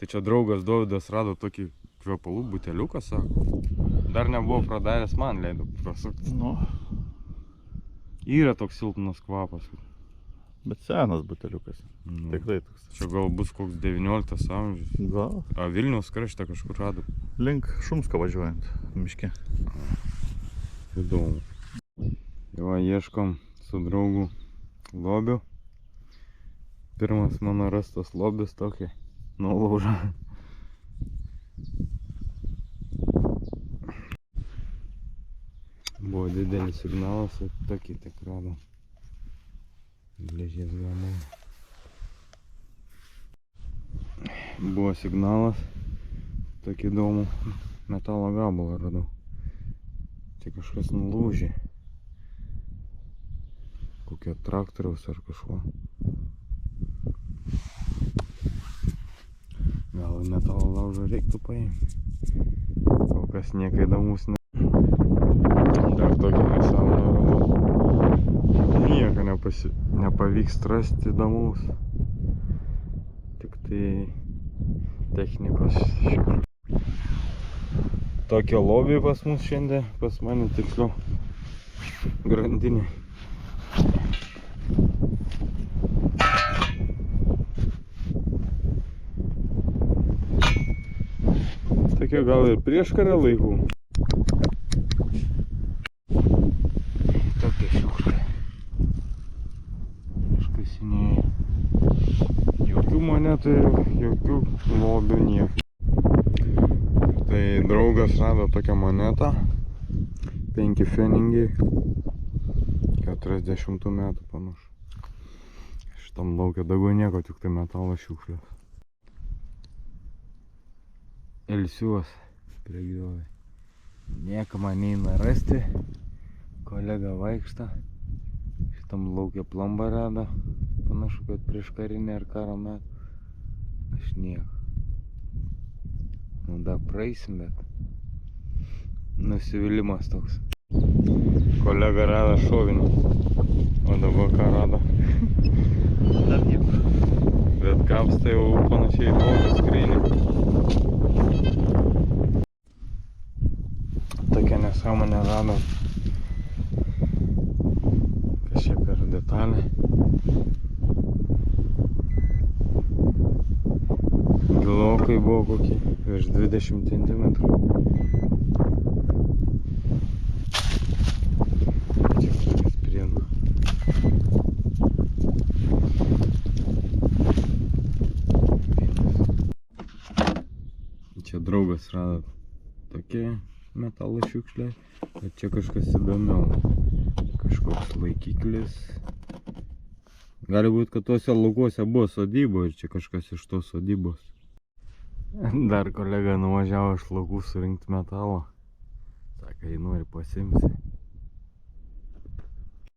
Tai čia draugas Dovydas rado tokį kvepalų buteliuką, sako. Dar nebuvo pradaręs, man leido prasukti. Nu, Yra toks silpnas kvapas. bet senas buteliukas. Nu. Tikrai toks. Čia gal bus koks 19 amžius. Gal. A Vilniaus krašte kažkur rado. Link Šumsko važiuojant miške. Įdomu. Jo, ieškom su draugu lobių. Pirmas mano rastas lobis tokia nulauža. Buvo didelis signalas, ir tokį tik radom. Gležės gamai. Buvo signalas, tokį įdomų metalo gabalą radau. Tai kažkas nulūžė. Kokio traktoriaus ar kažko. Gal metalo laužą reiktų paimti. Kol kas nieko įdomus ne. Dar tokį nesąmonę radau. Nieko nepavyks rasti įdomus. Tik tai technikos šiukšlių. Tokio lobį pas mus šiandien, pas mane tiksliau grandinė. Tokia gal ir prieškario laikų. Tokia šiukšlė. Iškasinėja. Jokių monetų, jokių lobių, nieko. Tai draugas rado tokią monetą. 5 pfenigiai. 40 metų panašu. Šitam laukia daugiau nieko, tik tai metalo šiukšlės. Elsiuos prie griovio. Nieko man neina rasti. Kolega vaikšta. Šitam laukia plombą rado. Panašu, kad prieš karinę ar karo metų. Aš nieko. Nu dar praeisim, bet nusivylimas toks. Kolega rado šovinį. O dabar ką rado? Dar nieko. Bet kapsta jau panašiai lobių skrynį. Tokia nesąmonė rado. Kas čia per detalė? Gilokai buvo kokie, virš 20 cm. Čia kažkas priena. Čia draugas rado tokie metalo šiukšliai, bet čia kažkas įdomiau. Kažkoks laikiklis. Gali būti, kad tuose laukuose buvo sodybo ir čia kažkas iš tos sodybos. Dar kolega nuvažiavo iš laukų surinkti metalo. Sako, jei nori pasimsi.